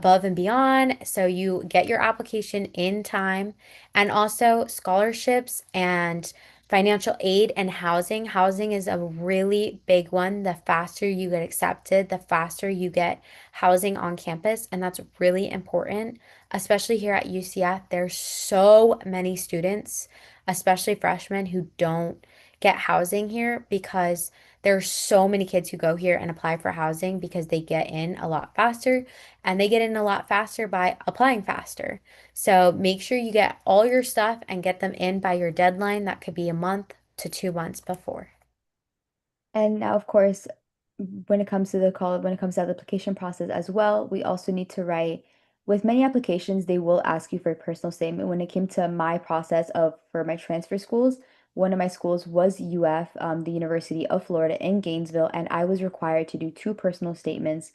above and beyond so you get your application in time, and also scholarships and financial aid and housing. Housing is a really big one. The faster you get accepted, the faster you get housing on campus, and that's really important, especially here at UCF. There's so many students, especially freshmen, who don't get housing here because there's so many kids who go here and apply for housing because they get in a lot faster, and they get in a lot faster by applying faster. So make sure you get all your stuff and get them in by your deadline. That could be a month to 2 months before. And now, of course, when it comes to the call, when it comes to the application process as well, we also need to write. With many applications, they will ask you for a personal statement. When it came to my process of for my transfer schools, one of my schools was UF, the University of Florida in Gainesville, and I was required to do two personal statements.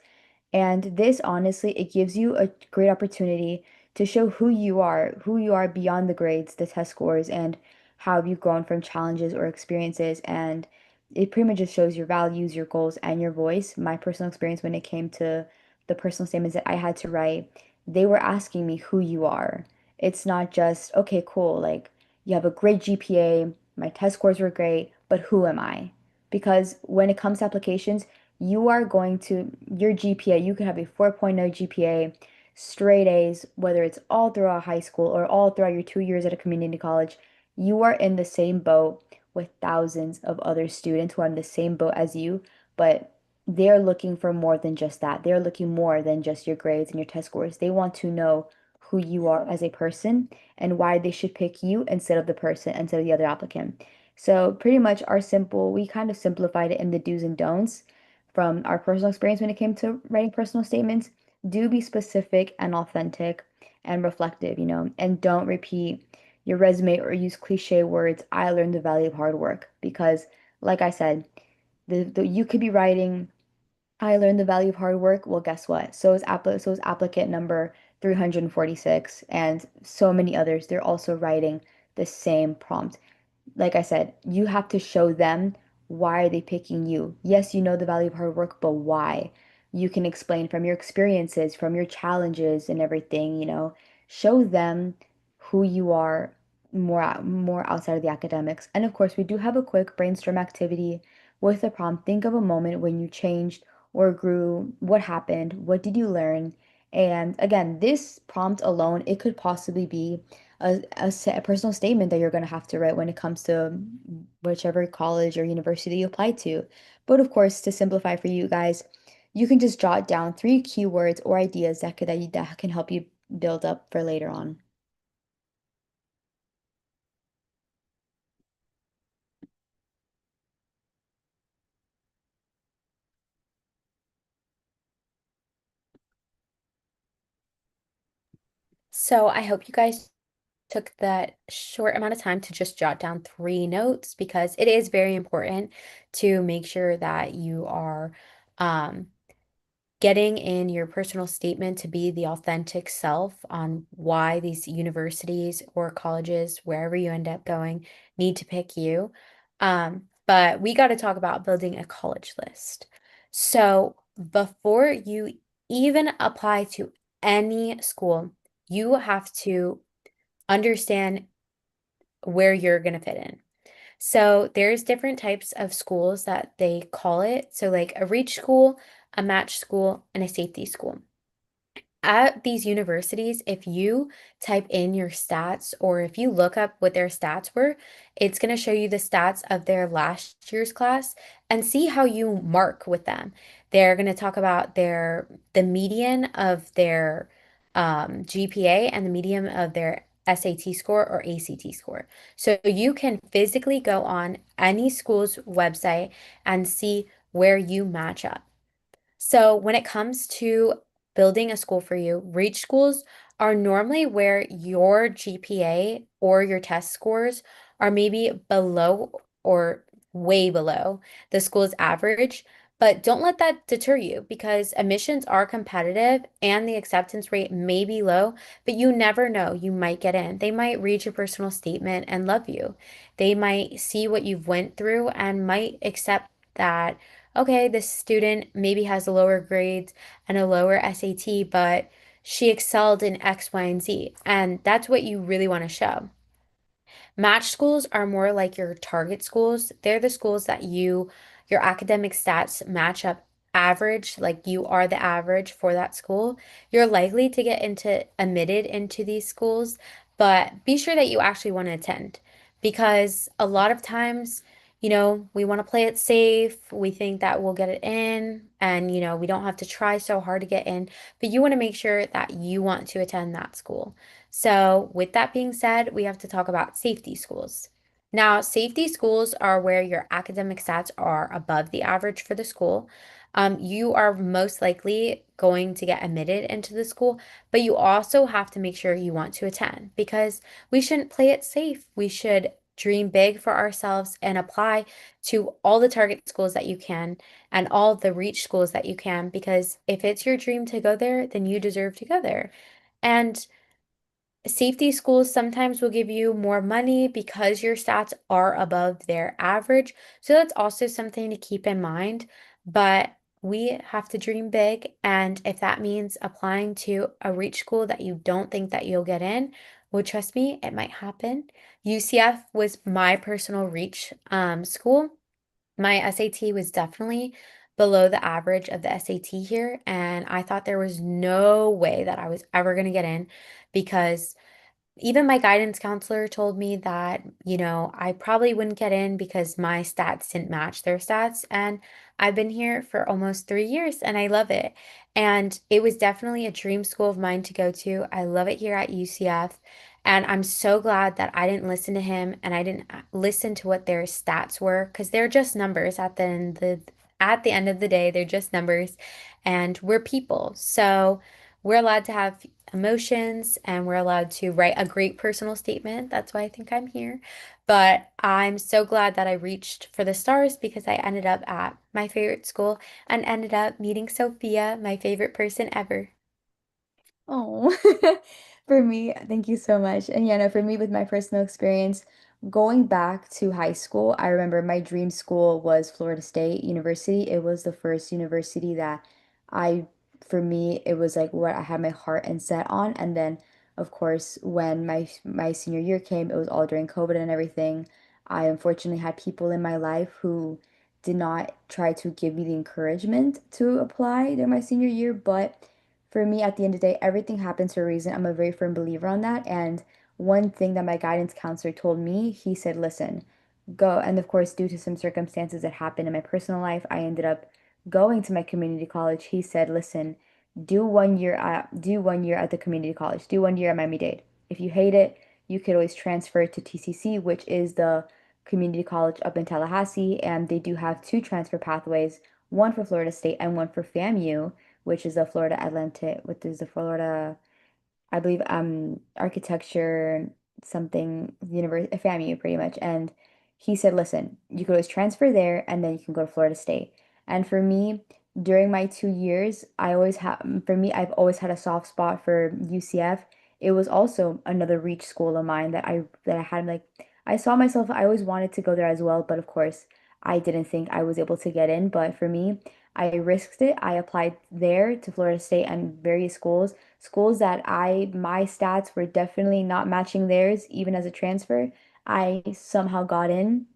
And this, honestly, it gives you a great opportunity to show who you are beyond the grades, the test scores, and how you've grown from challenges or experiences. And it pretty much just shows your values, your goals, and your voice. My personal experience when it came to the personal statements that I had to write, they were asking me who you are. It's not just, okay, cool, like you have a great GPA, my test scores were great, but who am I? Because when it comes to applications, you are going to your GPA, you could have a 4.0 GPA, straight A's, whether it's all throughout high school or all throughout your 2 years at a community college, you are in the same boat with thousands of other students who are in the same boat as you, but they're looking for more than just that. They're looking more than just your grades and your test scores. They want to know who you are as a person and why they should pick you instead of the person, instead of the other applicant. So pretty much we kind of simplified it in the do's and don'ts from our personal experience when it came to writing personal statements. Do be specific and authentic and reflective, and don't repeat your resume or use cliche words. I learned the value of hard work because, like I said, you could be writing, I learned the value of hard work. Well, guess what? So is applicant number 346 and so many others. They're also writing the same prompt. Like I said, you have to show them why are they picking you. Yes, you know the value of hard work, but why? You can explain from your experiences, from your challenges and everything. Show them who you are more outside of the academics. And of course, we do have a quick brainstorm activity with a prompt. Think of a moment when you changed or grew. What happened? What did you learn? And again, this prompt alone, it could possibly be a personal statement that you're going to have to write when it comes to whichever college or university you apply to. But of course, to simplify for you guys, you can just jot down three keywords or ideas that can help you build up for later on. So I hope you guys took that short amount of time to just jot down 3 notes because it is very important to make sure that you are um, getting in your personal statement to be the authentic self on why these universities or colleges, wherever you end up going, need to pick you. But we got to talk about building a college list. So before you even apply to any school, you have to understand where you're going to fit in. So there's different types of schools that they call it. So like a reach school, a match school, and a safety school. At these universities, if you type in your stats or if you look up what their stats were, it's going to show you the stats of their last year's class and see how you mark with them. They're going to talk about the median of their GPA and the median of their SAT score or ACT score. So you can physically go on any school's website and see where you match up. So when it comes to building a school for you, reach schools are normally where your GPA or your test scores are maybe below or way below the school's average. But don't let that deter you because admissions are competitive and the acceptance rate may be low, but you never know. You might get in. They might read your personal statement and love you. They might see what you've went through and might accept that okay, this student maybe has lower grades and a lower SAT, but she excelled in X, Y, and Z. And that's what you really want to show. Match schools are more like your target schools. They're the schools that your academic stats match up average, like you are the average for that school. You're likely to get admitted into these schools, but be sure that you actually want to attend because a lot of times, we want to play it safe. We think that we'll get it in and, we don't have to try so hard to get in, but you want to make sure that you want to attend that school. So, with that being said, we have to talk about safety schools. Now, safety schools are where your academic stats are above the average for the school. You are most likely going to get admitted into the school, but you also have to make sure you want to attend because we shouldn't play it safe. We should dream big for ourselves and apply to all the target schools that you can and all the reach schools that you can because if it's your dream to go there, then you deserve to go there. And safety schools sometimes will give you more money because your stats are above their average. So that's also something to keep in mind. But we have to dream big. And if that means applying to a reach school that you don't think that you'll get in, well, trust me, it might happen. UCF was my personal reach school. My SAT was definitely below the average of the SAT here. And I thought there was no way that I was ever going to get in because even my guidance counselor told me that, I probably wouldn't get in because my stats didn't match their stats. And I've been here for almost 3 years and I love it. And it was definitely a dream school of mine to go to. I love it here at UCF. And I'm so glad that I didn't listen to him and I didn't listen to what their stats were because they're just numbers at the end of the day, they're just numbers and we're people. So we're allowed to have emotions and we're allowed to write a great personal statement. That's why I think I'm here. But I'm so glad that I reached for the stars because I ended up at my favorite school and ended up meeting Sophia, my favorite person ever. Oh, for me, thank you so much. And yeah, no, for me, with my personal experience, going back to high school, I remember my dream school was Florida State University. It was the first university that I, for me, it was like what I had my heart and set on. And then, of course, when my senior year came, it was all during COVID and everything. I unfortunately had people in my life who did not try to give me the encouragement to apply during my senior year, but for me, at the end of the day, everything happens for a reason. I'm a very firm believer on that. And one thing that my guidance counselor told me, he said, listen, go. And of course, due to some circumstances that happened in my personal life, I ended up going to my community college. He said, listen, do 1 year at the community college, do 1 year at Miami-Dade. If you hate it, you could always transfer to TCC, which is the community college up in Tallahassee, and they do have two transfer pathways, one for Florida State and one for FAMU, which is the Florida Atlantic, which is the Florida, I believe, architecture something university, FAMU pretty much. And he said, listen, you could always transfer there and then you can go to Florida State. And for me, during my 2 years, for me, I've always had a soft spot for UCF. It was also another reach school of mine that I had like, I saw myself, I always wanted to go there as well, but of course, I didn't think I was able to get in. But for me, I risked it. I applied there to Florida State and various schools that my stats were definitely not matching theirs, even as a transfer. I somehow got in.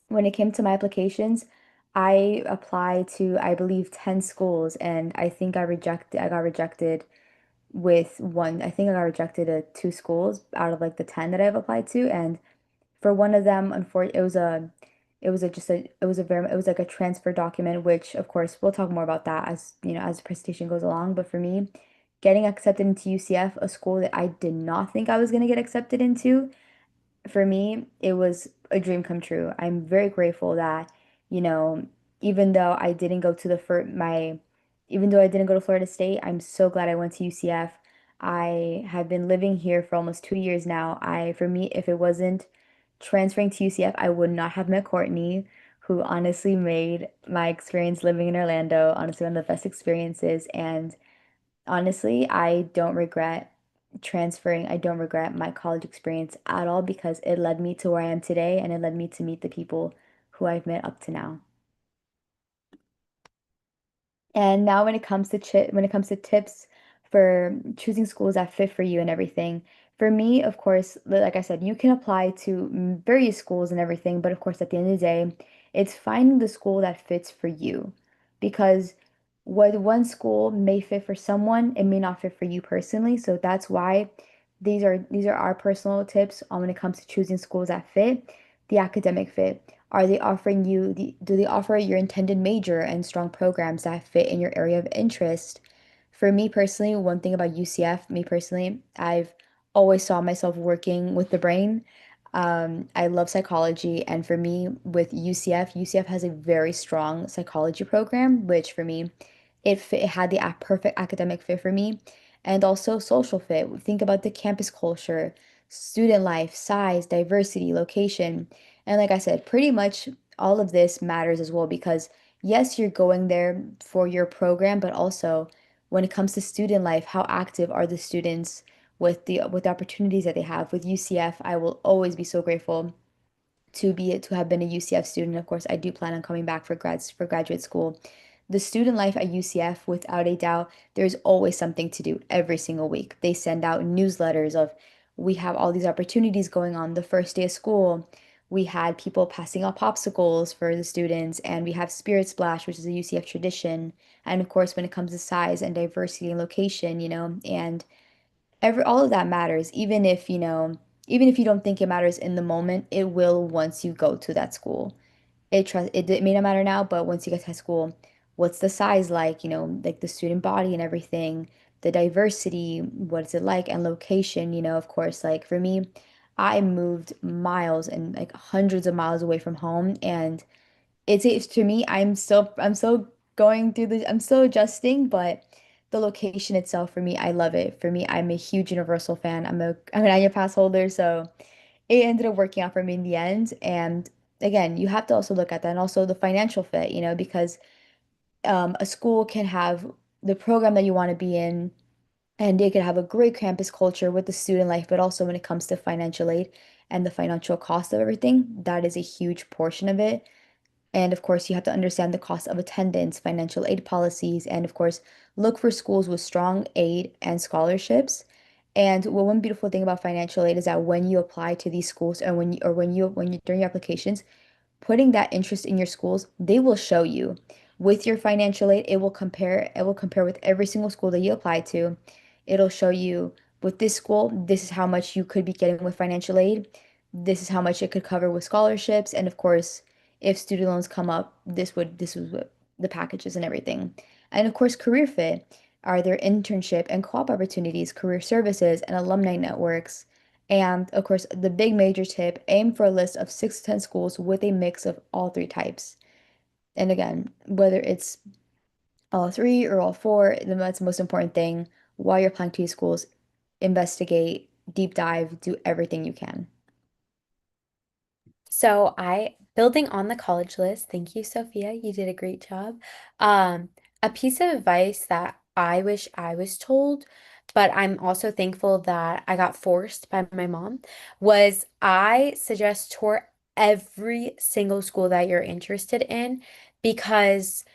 When it came to my applications, I applied to, I believe, 10 schools, and I got rejected with one. I think I got rejected at two schools out of like the 10 that I've applied to. And for one of them, unfortunately, it was like a transfer document, which of course we'll talk more about that as as the presentation goes along. But for me, getting accepted into UCF, a school that I did not think I was going to get accepted into, for me, it was a dream come true. I'm very grateful that, you know, even though I didn't go to the fir my, even though I didn't go to Florida State, I'm so glad I went to UCF. I have been living here for almost 2 years now. For me, if it wasn't transferring to UCF, I would not have met Courtney, who honestly made my experience living in Orlando, honestly, one of the best experiences. And honestly, I don't regret transferring. I don't regret my college experience at all because it led me to where I am today and it led me to meet the people who I've met up to now. And now when it comes to tips for choosing schools that fit for you and everything. For me, of course, like I said, you can apply to various schools and everything, but of course, at the end of the day, it's finding the school that fits for you. Because what one school may fit for someone, it may not fit for you personally. So that's why these are our personal tips on when it comes to choosing schools that fit, the academic fit. Are they offering you do they offer your intended major and strong programs that fit in your area of interest? For me personally, one thing about UCF, me personally, I've always saw myself working with the brain. I love psychology, and for me, with UCF, UCF has a very strong psychology program, which for me, it had the perfect academic fit for me, and also social fit. Think about the campus culture, student life, size, diversity, location, and like I said, pretty much all of this matters as well because yes, you're going there for your program, but also when it comes to student life, how active are the students with the opportunities that they have? With UCF, I will always be so grateful to have been a UCF student. Of course, I do plan on coming back for graduate school. The student life at UCF, without a doubt, there's always something to do every single week. They send out newsletters of we have all these opportunities going on the first day of school. We had people passing out popsicles for the students, and we have Spirit Splash, which is a UCF tradition. And of course, when it comes to size and diversity and location, and all of that matters, even if you don't think it matters in the moment, it will once you go to that school. It may not matter now, but once you get to high school, what's the size like, like the student body and everything, the diversity, what is it like, and location, of course, like for me, I moved miles and like hundreds of miles away from home, and it's to me, I'm still going through I'm still adjusting, but the location itself for me, I love it. For me, I'm a huge Universal fan. I'm an annual pass holder, so it ended up working out for me in the end. And again, you have to also look at that and also the financial fit, because a school can have the program that you want to be in, and they could have a great campus culture with the student life, but also when it comes to financial aid and the financial cost of everything, that is a huge portion of it. And of course, you have to understand the cost of attendance, financial aid policies, and of course, look for schools with strong aid and scholarships. And one beautiful thing about financial aid is that when you apply to these schools, or when you during your applications, putting that interest in your schools, they will show you with your financial aid, it will compare with every single school that you apply to. It'll show you with this school, this is how much you could be getting with financial aid. This is how much it could cover with scholarships. And of course, if student loans come up, this was what the packages and everything. And of course, career fit. Are there internship and co-op opportunities, career services, and alumni networks? And of course, the big major tip, aim for a list of 6 to 10 schools with a mix of all three types. And again, whether it's all three or all four, then that's the most important thing. While you're applying to these schools, investigate, deep dive, do everything you can. So building on the college list, thank you, Sophia. You did a great job. Um, a piece of advice that I wish I was told, but I'm also thankful that I got forced by my mom, was I suggest tour every single school that you're interested in because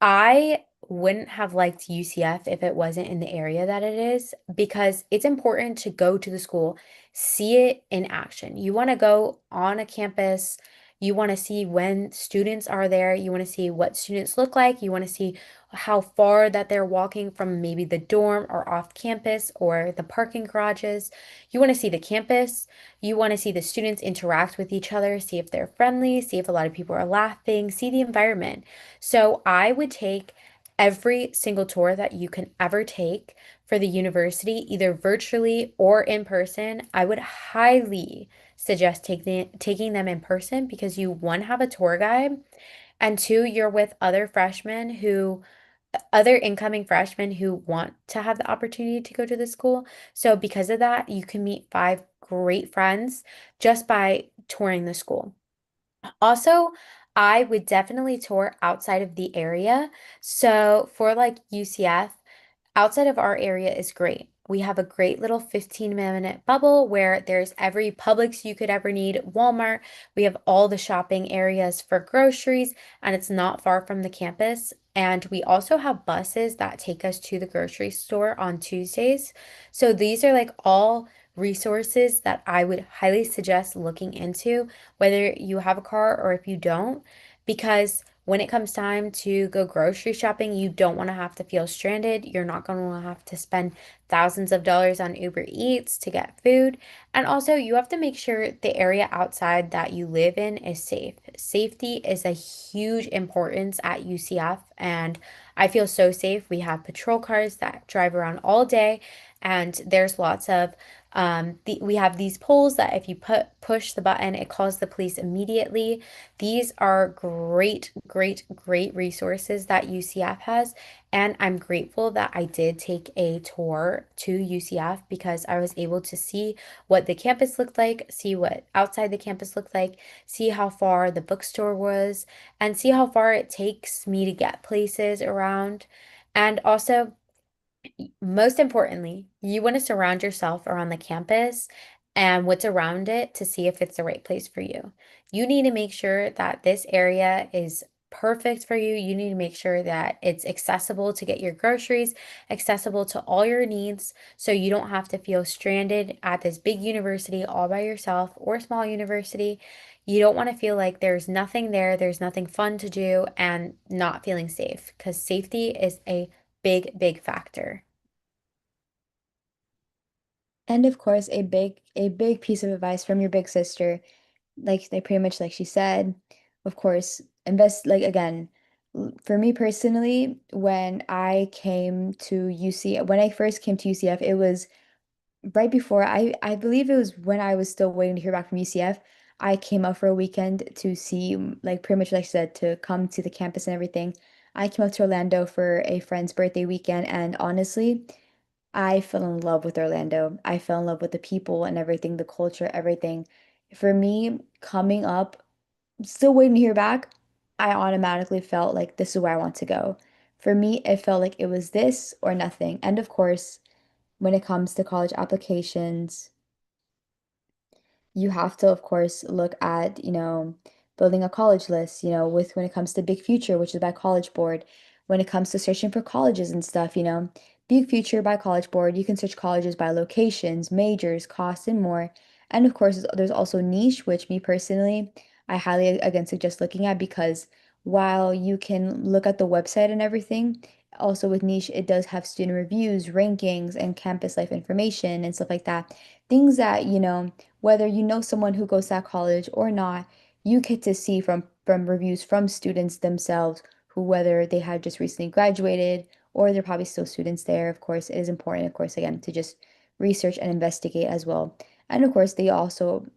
I wouldn't have liked UCF if it wasn't in the area that it is because it's important to go to the school, see it in action. You want to go on a campus, you want to see when students are there, you want to see what students look like, you want to see how far that they're walking from maybe the dorm or off campus or the parking garages. You want to see the campus, you want to see the students interact with each other, see if they're friendly, see if a lot of people are laughing, see the environment. So I would take every single tour that you can ever take for the university, either virtually or in person. I would highly suggest taking them in person because you, one, have a tour guide, and two, you're with other incoming freshmen who want to have the opportunity to go to the school. So because of that, you can meet five great friends just by touring the school. Also, I would definitely tour outside of the area. So for like UCF, outside of our area is great. We have a great little 15-minute bubble where there's every Publix you could ever need, Walmart. We have all the shopping areas for groceries, and it's not far from the campus. And we also have buses that take us to the grocery store on Tuesdays. So these are like all resources that I would highly suggest looking into, whether you have a car or if you don't, because when it comes time to go grocery shopping, you don't want to have to feel stranded. You're not going to have to spend thousands of dollars on Uber Eats to get food. And also, you have to make sure the area outside that you live in is safe. Safety is a huge importance at UCF, and I feel so safe. We have patrol cars that drive around all day, and there's lots of we have these poles that if you push the button, it calls the police immediately. These are great, great, great resources that UCF has. And I'm grateful that I did take a tour to UCF because I was able to see what the campus looked like, see what outside the campus looked like, see how far the bookstore was, and see how far it takes me to get places around. And also, most importantly, you want to surround yourself around the campus and what's around it to see if it's the right place for you. You need to make sure that this area is perfect for you. You need to make sure that it's accessible to get your groceries, accessible to all your needs, so you don't have to feel stranded at this big university all by yourself or small university. You don't want to feel like there's nothing there, there's nothing fun to do, and not feeling safe, because safety is a big, big factor. And of course, a big piece of advice from your big sister, like they pretty much like she said, of course, invest like again, for me personally, when I first came to UCF, it was right before I believe it was when I was still waiting to hear back from UCF. I came up for a weekend to see like pretty much like I said to come to the campus and everything. I came up to Orlando for a friend's birthday weekend, and honestly, I fell in love with Orlando. I fell in love with the people and everything, the culture, everything. For me, coming up, still waiting to hear back, I automatically felt like this is where I want to go. For me, it felt like it was this or nothing. And of course, when it comes to college applications, you have to, of course, look at, building a college list, with when it comes to Big Future, which is by College Board. When it comes to searching for colleges and stuff, Big Future by College Board, you can search colleges by locations, majors, costs, and more. And of course, there's also niche, which me personally, I highly again suggest looking at because while you can look at the website and everything, also with niche, it does have student reviews, rankings, and campus life information and stuff like that. Things that, whether you know someone who goes to that college or not, you get to see from reviews from students themselves who whether they had just recently graduated or they're probably still students there. Of course, it is important, of course, again, to just research and investigate as well. And of course, they also,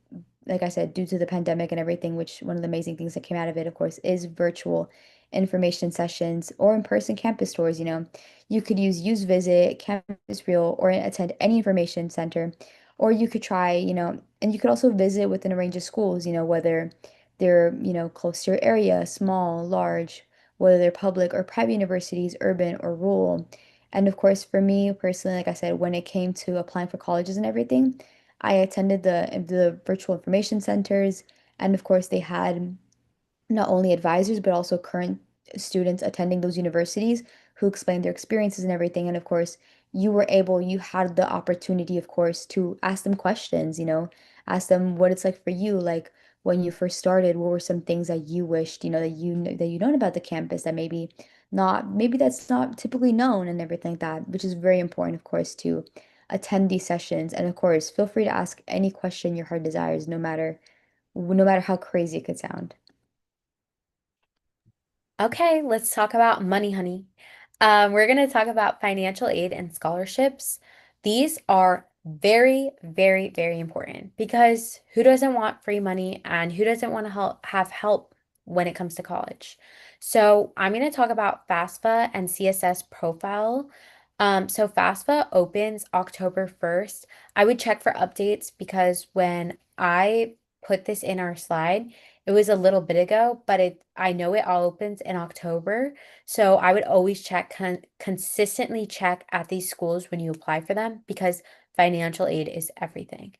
like I said, due to the pandemic and everything, which one of the amazing things that came out of it, of course, is virtual information sessions or in-person campus tours. You could use Visit, Campus Real, or attend any information center. Or you could try, and you could also visit within a range of schools, whether they're, close to your area, small, large, whether they're public or private universities, urban or rural. And of course, for me personally, like I said, when it came to applying for colleges and everything, I attended the virtual information centers, and of course, they had not only advisors, but also current students attending those universities who explained their experiences and everything. And of course, you had the opportunity, of course, to ask them questions, ask them what it's like for you. Like when you first started, what were some things that you wished, that you known about the campus that maybe that's not typically known and everything like that, which is very important, of course, to attend these sessions. And of course, feel free to ask any question your heart desires, no matter how crazy it could sound. Okay, let's talk about money, honey. We're going to talk about financial aid and scholarships. These are very, very, very important because who doesn't want free money and who doesn't want to have help when it comes to college? So I'm going to talk about FAFSA and CSS profile. So FAFSA opens October 1st. I would check for updates because when I put this in our slide, it was a little bit ago, but I know it all opens in October. So I would always consistently check at these schools when you apply for them because financial aid is everything.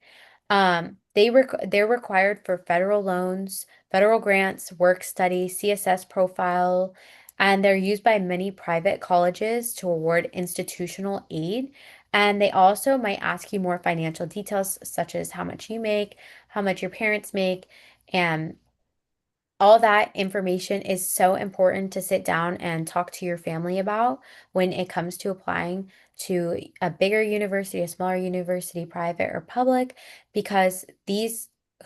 They're required for federal loans, federal grants, work study, CSS profile, and they're used by many private colleges to award institutional aid. And they also might ask you more financial details, such as how much you make, how much your parents make, and all that information is so important to sit down and talk to your family about when it comes to applying to a bigger university, a smaller university, private or public, because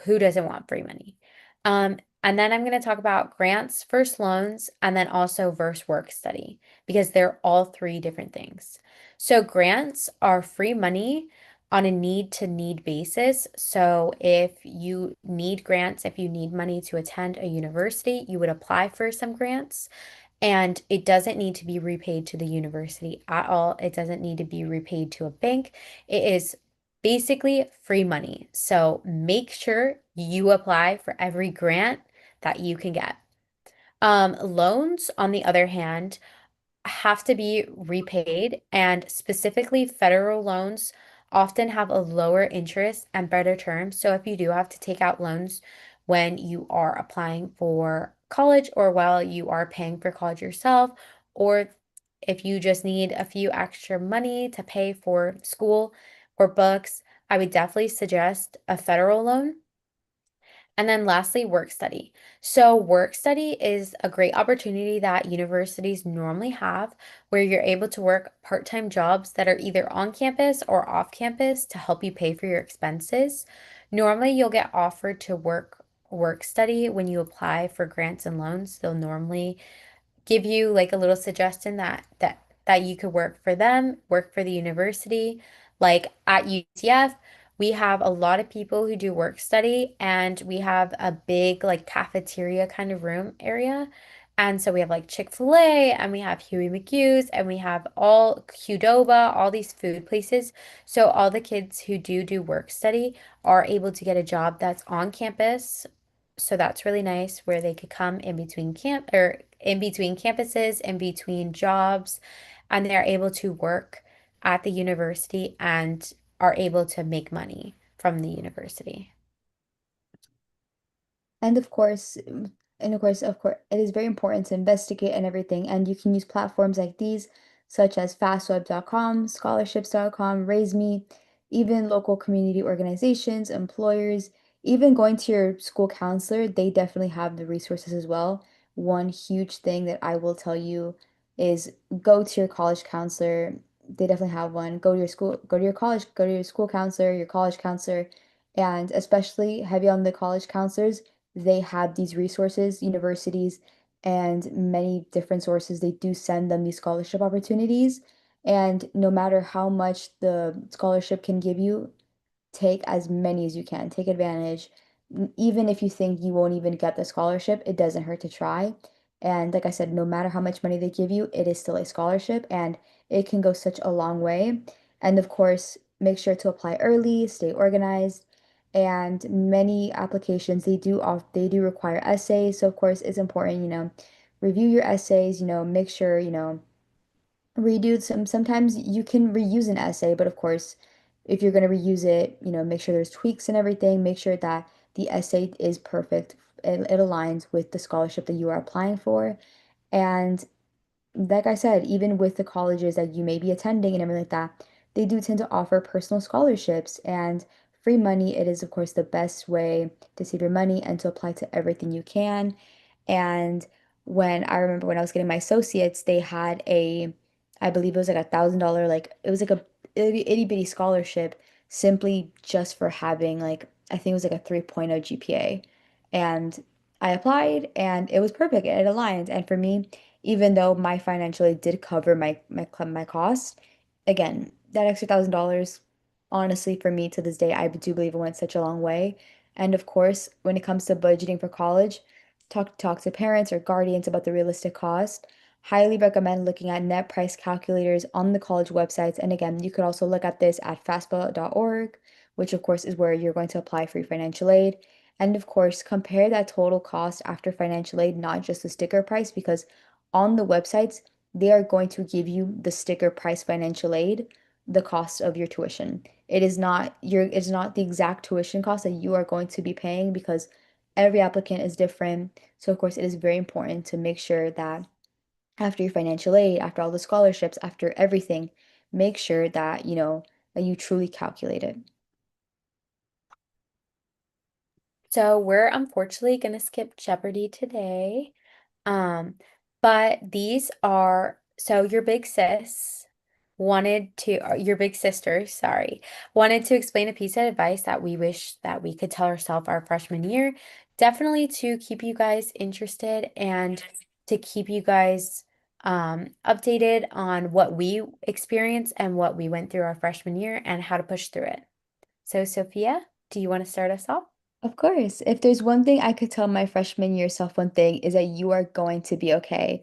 who doesn't want free money? And then I'm going to talk about grants, first loans, and then also versus work study, because they're all three different things. So grants are free money on a need to need basis. So if you need grants, if you need money to attend a university, you would apply for some grants. And it doesn't need to be repaid to the university at all. It doesn't need to be repaid to a bank. It is basically free money. So make sure you apply for every grant that you can get. Loans, on the other hand, have to be repaid, and specifically federal loans often have a lower interest and better terms. So if you do have to take out loans when you are applying for college or while you are paying for college yourself, or if you just need a few extra money to pay for school or books, I would definitely suggest a federal loan. And then lastly, work study. So, work study is a great opportunity that universities normally have where you're able to work part-time jobs that are either on campus or off campus to help you pay for your expenses. Normally, you'll get offered to work study when you apply for grants and loans. They'll normally give you like a little suggestion that you could work for them, work for the university. Like at UCF, we have a lot of people who do work study, and we have a big like cafeteria kind of room area. And so we have like Chick-fil-A, and we have Huey McHugh's, and we have all Qdoba, all these food places. So all the kids who do work study are able to get a job that's on campus, so that's really nice where they could come in between in between campuses, in between jobs, and they're able to work at the university and are able to make money from the university. And of course, of course, it is very important to investigate and everything. And you can use platforms like these, such as fastweb.com, scholarships.com, RaiseMe, even local community organizations, employers, even going to your school counselor, they definitely have the resources as well. One huge thing that I will tell you is go to your college counselor. They definitely have one. Go to your school, go to your college, go to your school counselor, your college counselor, and especially heavy on the college counselors, they have these resources, universities, and many different sources. They do send them these scholarship opportunities. And no matter how much the scholarship can give you, take as many as you can. Take advantage. Even if you think you won't even get the scholarship, it doesn't hurt to try. And like I said, no matter how much money they give you, it is still a scholarship and it can go such a long way. And of course, make sure to apply early, stay organized. And many applications, they do require essays. So of course, it's important, review your essays, make sure, redo sometimes you can reuse an essay, but of course, if you're going to reuse it, make sure there's tweaks and everything. Make sure that the essay is perfect. It aligns with the scholarship that you are applying for. And like I said, even with the colleges that you may be attending and everything like that, they do tend to offer personal scholarships and free money. It is, of course, the best way to save your money and to apply to everything you can. And when I remember when I was getting my associates, they had I believe it was like $1,000, like it was like a itty bitty scholarship simply just for having like, I think it was like a 3.0 GPA. And I applied and it was perfect. It aligned. And for me, even though my financial aid did cover my costs, again, that extra $1,000, honestly, for me to this day, I do believe it went such a long way. And of course, when it comes to budgeting for college, talk to parents or guardians about the realistic cost. Highly recommend looking at net price calculators on the college websites. And again, you could also look at this at FAFSA.org, which of course is where you're going to apply for your financial aid. And of course, compare that total cost after financial aid, not just the sticker price, because on the websites, they are going to give you the sticker price financial aid, the cost of your tuition. It's not the exact tuition cost that you are going to be paying because every applicant is different. So of course, it is very important to make sure that after your financial aid, after all the scholarships, after everything, make sure that, that you truly calculate it. So we're unfortunately going to skip Jeopardy today. Um, but these are so your big sis wanted to, or your big sister, sorry, wanted to explain a piece of advice that we wish that we could tell ourselves our freshman year. Definitely to keep you guys interested and to keep you guys updated on what we experienced and what we went through our freshman year and how to push through it. So, Sophia, do you want to start us off? Of course. If there's one thing I could tell my freshman year self, one thing is that you are going to be okay.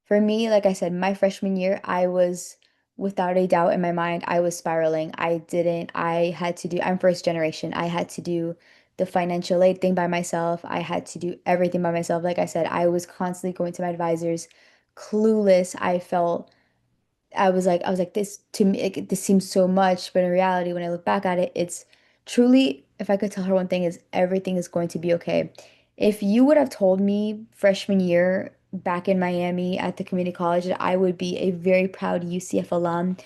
For me, like I said, my freshman year, I was without a doubt in my mind, I was spiraling. I had to do, I'm first generation. I had to do the financial aid thing by myself. I had to do everything by myself. Like I said, I was constantly going to my advisors, clueless. I was like, this to me, this seems so much, but in reality, when I look back at it, it's truly, if I could tell her one thing, is everything is going to be okay. If you would have told me freshman year back in Miami at the community college that I would be a very proud UCF alum,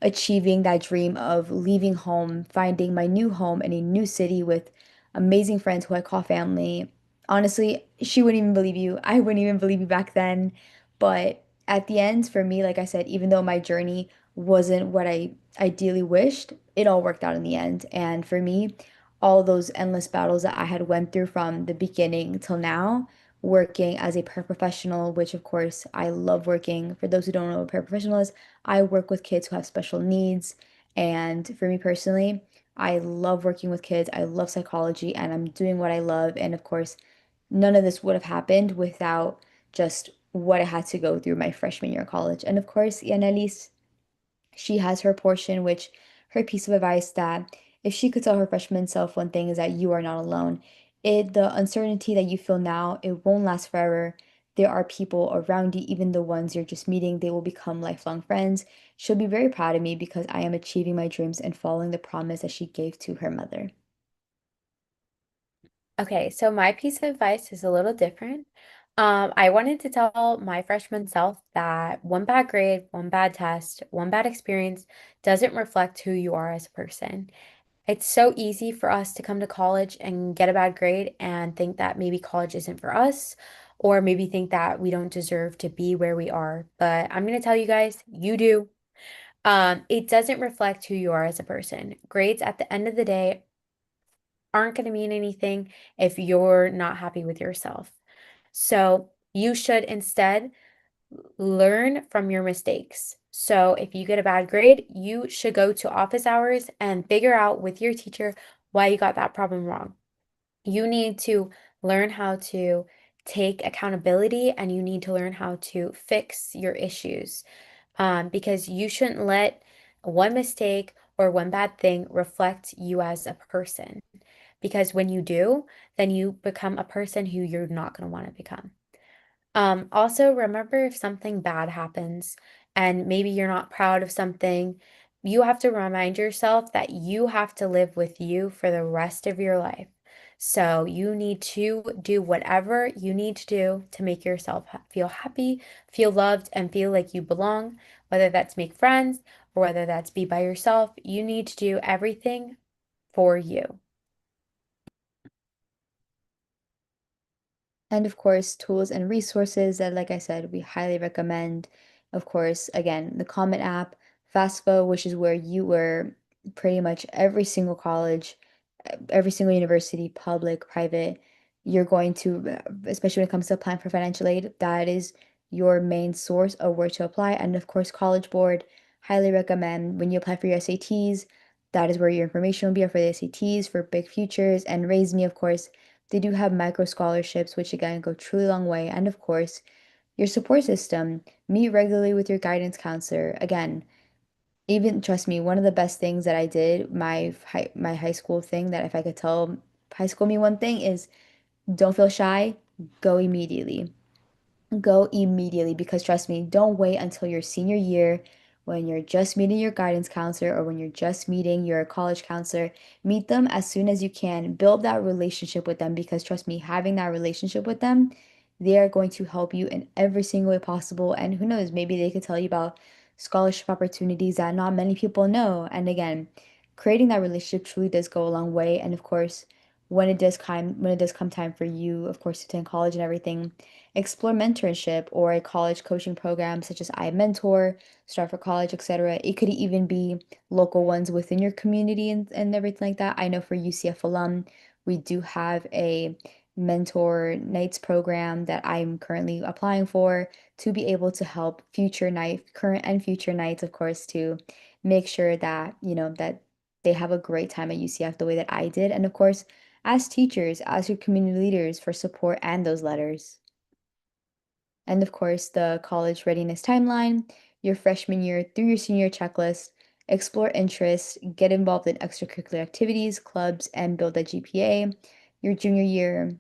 achieving that dream of leaving home, finding my new home in a new city with amazing friends who I call family, honestly, she wouldn't even believe you. I wouldn't even believe you back then. But at the end, for me, like I said, even though my journey wasn't what I ideally wished, it all worked out in the end. And for me, all those endless battles that I had went through from the beginning till now, working as a paraprofessional, which of course I love working. For those who don't know what paraprofessional is, I work with kids who have special needs. And for me personally, I love working with kids. I love psychology and I'm doing what I love. And of course, none of this would have happened without just what I had to go through my freshman year of college. And of course, Annalise, she has her portion, which her piece of advice that if she could tell her freshman self one thing is that you are not alone. The uncertainty that you feel now, it won't last forever. There are people around you, even the ones you're just meeting, they will become lifelong friends. She'll be very proud of me because I am achieving my dreams and following the promise that she gave to her mother. Okay, so my piece of advice is a little different. I wanted to tell my freshman self that one bad grade, one bad test, one bad experience doesn't reflect who you are as a person. It's so easy for us to come to college and get a bad grade and think that maybe college isn't for us, or maybe think that we don't deserve to be where we are. But I'm going to tell you guys, you do. It doesn't reflect who you are as a person. Grades at the end of the day aren't going to mean anything if you're not happy with yourself. So you should instead learn from your mistakes. So if you get a bad grade, you should go to office hours and figure out with your teacher why you got that problem wrong. You need to learn how to take accountability and you need to learn how to fix your issues. Because you shouldn't let one mistake or one bad thing reflect you as a person. Because when you do, then you become a person who you're not going to want to become. Also, remember if something bad happens and maybe you're not proud of something, you have to remind yourself that you have to live with you for the rest of your life. So you need to do whatever you need to do to make yourself feel happy, feel loved, and feel like you belong, whether that's make friends or whether that's be by yourself. You need to do everything for you. And of course, tools and resources that, like I said, we highly recommend. Of course, again, the Common App, FAFSA, which is where you were pretty much every single college, every single university, public, private, you're going to, especially when it comes to applying for financial aid, that is your main source of where to apply. And of course, College Board, highly recommend when you apply for your SATs, that is where your information will be for the SATs, for Big Futures, and Raise Me, of course. They do have micro scholarships, which again go truly a long way. And of course, your support system. Meet regularly with your guidance counselor. Again, even trust me, one of the best things that I did, my high school thing that if I could tell high school me one thing is don't feel shy, go immediately. Go immediately because trust me, don't wait until your senior year when you're just meeting your guidance counselor or when you're just meeting your college counselor. Meet them as soon as you can. Build that relationship with them because trust me, having that relationship with them They are going to help you in every single way possible. And who knows, maybe they could tell you about scholarship opportunities that not many people know. And again, creating that relationship truly does go a long way. And of course, when it does come time for you, of course, to attend college and everything, explore mentorship or a college coaching program such as iMentor, Start for College, etc. It could even be local ones within your community and everything like that. I know for UCF alum, we do have a mentor nights program that I'm currently applying for to be able to help current and future knights, of course, to make sure that, that they have a great time at UCF the way that I did. And of course, as teachers, as your community leaders for support and those letters. And of course, the college readiness timeline, your freshman year through your senior year checklist, explore interests, get involved in extracurricular activities, clubs, and build a GPA. Your junior year,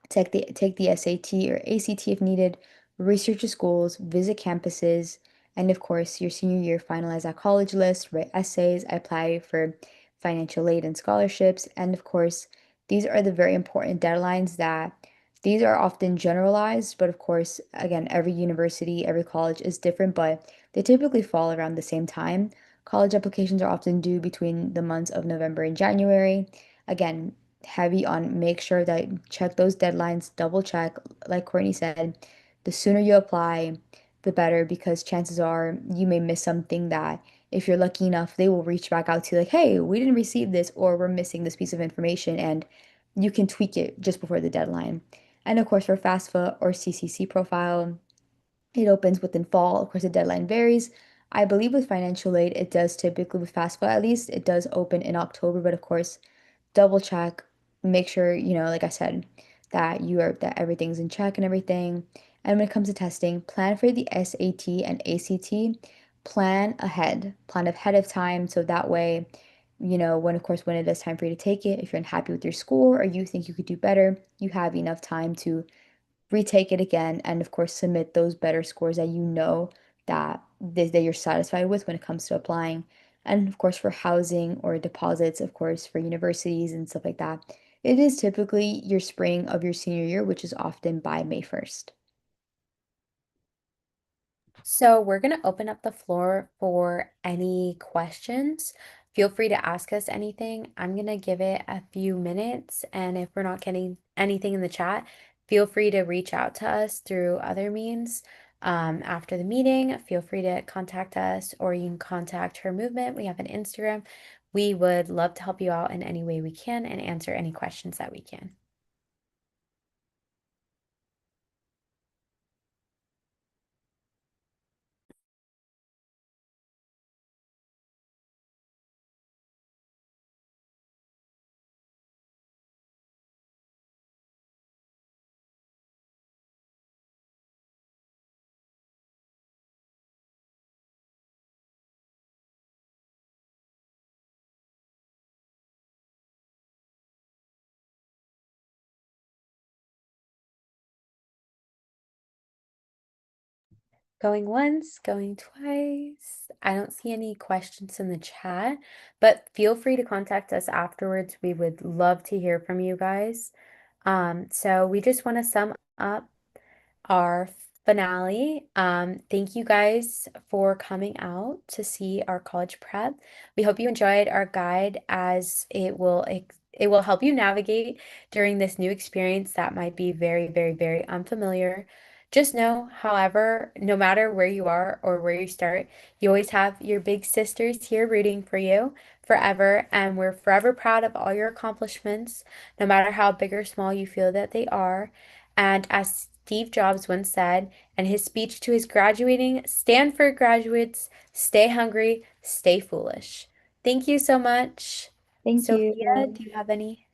take the SAT or ACT if needed, research the schools, visit campuses, and of course, your senior year, finalize that college list, write essays, apply for financial aid and scholarships, and of course, these are the very important deadlines that these are often generalized, but of course, again, every university, every college is different, but they typically fall around the same time. College applications are often due between the months of November and January. Again, heavy on make sure that check those deadlines, double check. Like Courtney said, the sooner you apply, the better, because chances are you may miss something that if you're lucky enough, they will reach back out to you like, hey, we didn't receive this or we're missing this piece of information, and you can tweak it just before the deadline. And of course, for FAFSA or CCC profile, it opens within fall. Of course, the deadline varies. I believe with financial aid, it does typically, with FAFSA at least, it does open in October, but of course, double check, make sure, like I said, that everything's in check and everything. And when it comes to testing, plan for the SAT and ACT, plan ahead of time so that way, when of course when it is time for you to take it, if you're unhappy with your score or you think you could do better, you have enough time to retake it again and of course submit those better scores that that you're satisfied with when it comes to applying. And of course for housing or deposits, of course for universities and stuff like that, it is typically your spring of your senior year, which is often by May 1st. So we're going to open up the floor for any questions. Feel free to ask us anything. I'm going to give it a few minutes, and if we're not getting anything in the chat, feel free to reach out to us through other means. After the meeting, feel free to contact us, or you can contact Her Movement. We have an Instagram. We would love to help you out in any way we can and answer any questions that we can. Going once, going twice. I don't see any questions in the chat, but feel free to contact us afterwards. We would love to hear from you guys. So we just want to sum up our finale. Thank you guys for coming out to see our college prep. We hope you enjoyed our guide as it will help you navigate during this new experience that might be very, very, very unfamiliar. Just know, however, no matter where you are or where you start, you always have your big sisters here rooting for you forever, and we're forever proud of all your accomplishments, no matter how big or small you feel that they are. And as Steve Jobs once said in his speech to his graduating Stanford graduates, stay hungry, stay foolish. Thank you so much. Thank Sophia, you. do you have any?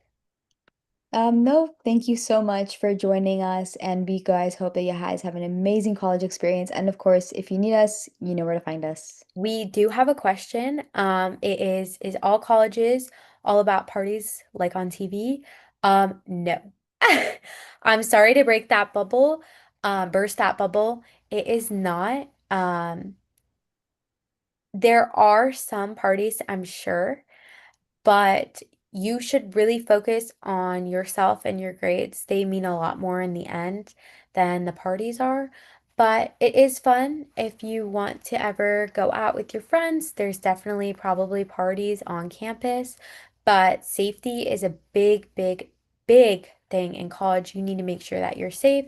No, thank you so much for joining us, and we guys hope that you guys have an amazing college experience. And of course, if you need us, you know where to find us. We do have a question. It is all colleges all about parties like on TV? No. I'm sorry to break that bubble, burst that bubble. It is not. There are some parties, I'm sure, but you should really focus on yourself and your grades. They mean a lot more in the end than the parties are. But it is fun if you want to ever go out with your friends. There's definitely probably parties on campus, but safety is a big, big, big thing in college. You need to make sure that you're safe.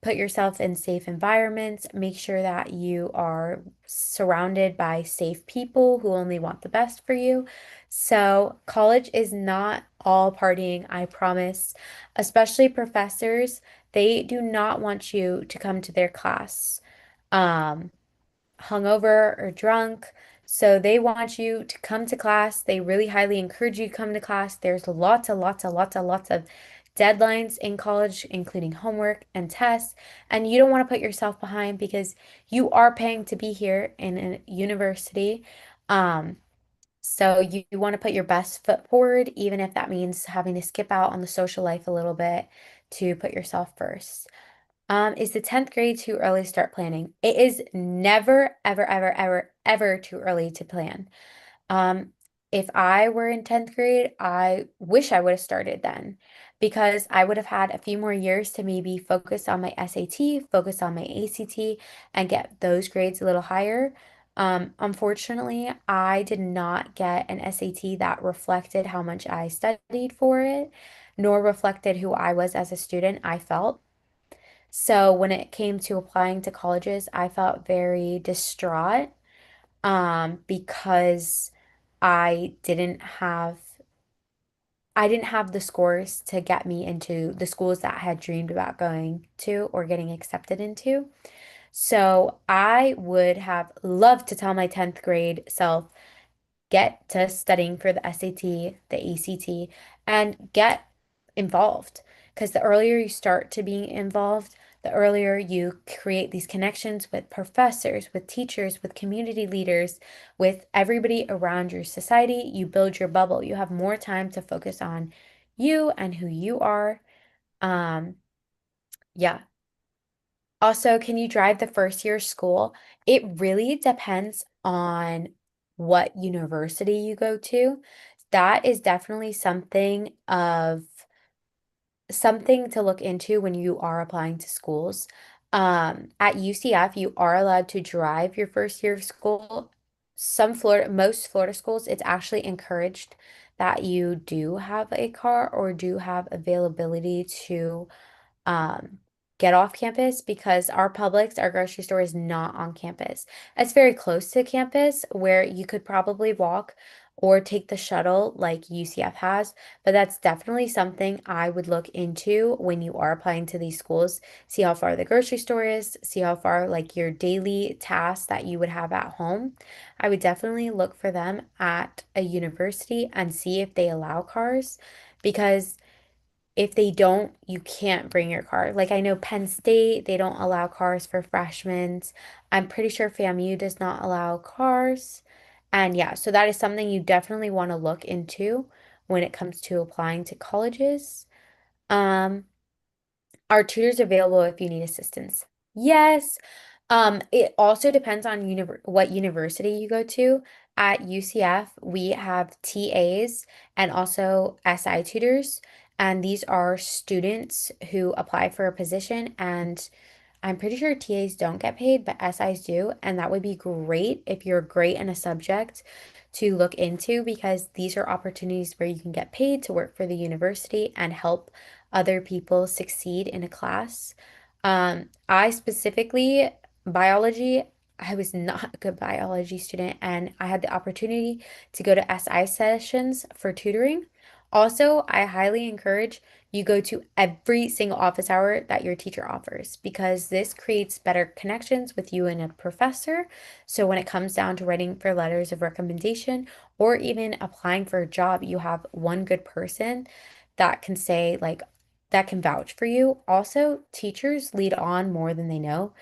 Put yourself in safe environments. Make sure that you are surrounded by safe people who only want the best for you. So, college is not all partying, I promise. Especially professors, they do not want you to come to their class um, hungover or drunk. So, they want you to come to class. They really highly encourage you to come to class. There's lots of deadlines in college, including homework and tests. And you don't want to put yourself behind because you are paying to be here in a university. Um, so you want to put your best foot forward, even if that means having to skip out on the social life a little bit to put yourself first. Is the 10th grade too early to start planning? It is never, ever, ever, ever, ever too early to plan. Um, if I were in 10th grade, I wish I would have started then because I would have had a few more years to maybe focus on my SAT, focus on my ACT, and get those grades a little higher. Unfortunately, I did not get an SAT that reflected how much I studied for it, nor reflected who I was as a student, I felt. So when it came to applying to colleges, I felt very distraught because I didn't have I didn't have the scores to get me into the schools that I had dreamed about going to or getting accepted into. So I would have loved to tell my 10th grade self, get to studying for the SAT, the ACT, and get involved. Because the earlier you start to be involved, the earlier you create these connections with professors, with teachers, with community leaders, with everybody around your society. You build your bubble. You have more time to focus on you and who you are. Um, yeah. Also, can you drive the first year of school? It really depends on what university you go to. That is definitely something to look into when you are applying to schools. At UCF, you are allowed to drive your first year of school. Most Florida schools, it's actually encouraged that you do have a car or do have availability to um, get off campus because our Publix, our grocery store is not on campus. It's very close to campus where you could probably walk or take the shuttle like UCF has, but that's definitely something I would look into when you are applying to these schools. See how far the grocery store is, see how far like your daily tasks that you would have at home. I would definitely look for them at a university and see if they allow cars because if they don't, you can't bring your car. Like I know Penn State, they don't allow cars for freshmen. I'm pretty sure FAMU does not allow cars. And yeah, so that is something you definitely want to look into when it comes to applying to colleges. Um, are tutors available if you need assistance? Yes. It also depends on what university you go to. At UCF, we have TAs and also SI tutors, and these are students who apply for a position, and I'm pretty sure TAs don't get paid, but SIs do, and that would be great if you're great in a subject to look into because these are opportunities where you can get paid to work for the university and help other people succeed in a class. I specifically, biology, I was not a good biology student, and I had the opportunity to go to SI sessions for tutoring. Also, I highly encourage you go to every single office hour that your teacher offers because this creates better connections with you and a professor. So when it comes down to writing for letters of recommendation or even applying for a job, you have one good person that can say, like, that can vouch for you. Also, teachers lead on more than they know.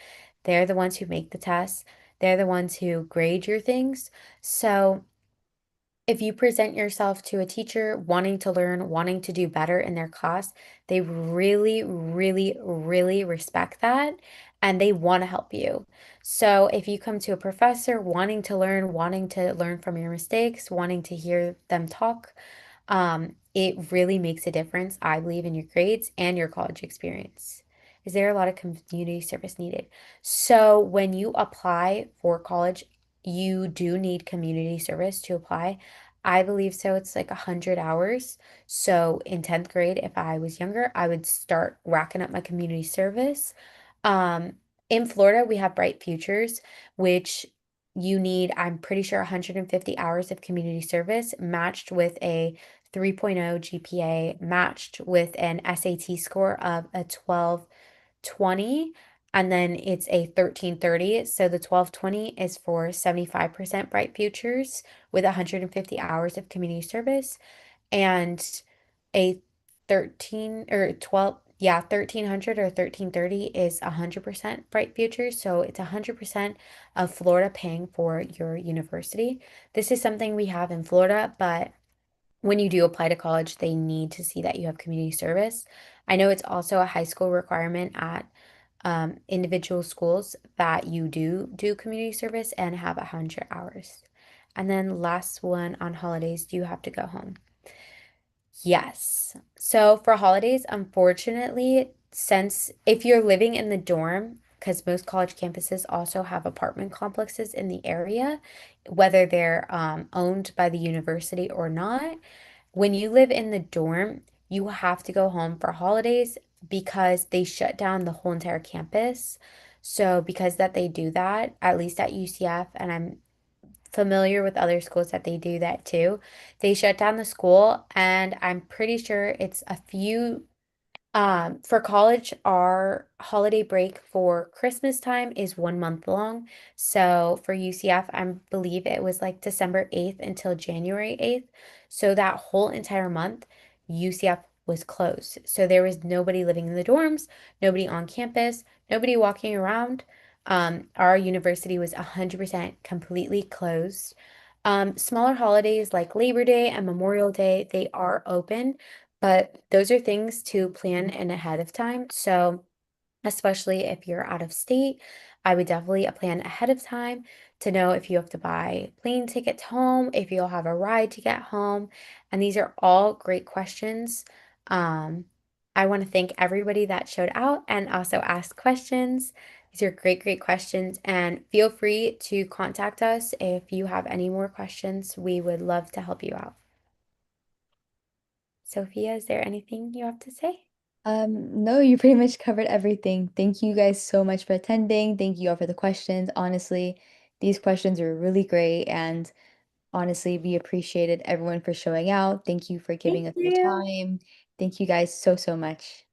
They're the ones who make the tests, they're the ones who grade your things. So, if you present yourself to a teacher wanting to learn, wanting to do better in their class, they really, really, really respect that and they want to help you. So if you come to a professor wanting to learn from your mistakes, wanting to hear them talk, It really makes a difference, I believe, in your grades and your college experience. Is there a lot of community service needed? So when you apply for college, you do need community service to apply. I believe so. It's like 100 hours. So in 10th grade, if I was younger, I would start racking up my community service. Um, in Florida, we have Bright Futures, which you need, I'm pretty sure, 150 hours of community service matched with a 3.0 GPA, matched with an SAT score of a 1220, and then it's a 1330. So the 1220 is for 75% Bright Futures with 150 hours of community service, and a 13 or 12, yeah, 1300 or 1330 is 100% Bright Futures. So it's 100% of Florida paying for your university. This is something we have in Florida, but when you do apply to college, they need to see that you have community service. I know it's also a high school requirement at individual schools that you do community service and have 100 hours. And then last one, on holidays, do you have to go home? Yes. So for holidays, unfortunately, since if you're living in the dorm, because most college campuses also have apartment complexes in the area, whether they're owned by the university or not, when you live in the dorm, you have to go home for holidays because they shut down the whole entire campus. So because that they do that, at least at UCF, and I'm familiar with other schools that they do that too. They shut down the school, and I'm pretty sure it's a few for college, our holiday break for Christmas time is 1 month long. So for UCF, I believe it was like December 8th until January 8th. So that whole entire month, UCF was closed. So there was nobody living in the dorms, nobody on campus, nobody walking around. Our university was 100% completely closed. Smaller holidays like Labor Day and Memorial Day, they are open, but those are things to plan in ahead of time. So, especially if you're out of state, I would definitely plan ahead of time to know if you have to buy plane tickets home, if you'll have a ride to get home. And these are all great questions. Um, I want to thank everybody that showed out and also asked questions. These are great, great questions. And feel free to contact us if you have any more questions. We would love to help you out. Sophia, is there anything you have to say? No, you pretty much covered everything. Thank you guys so much for attending. Thank you all for the questions. Honestly, these questions are really great, and honestly, we appreciated everyone for showing out. Thank you for Thank giving us your you. time. Thank you guys so, so much.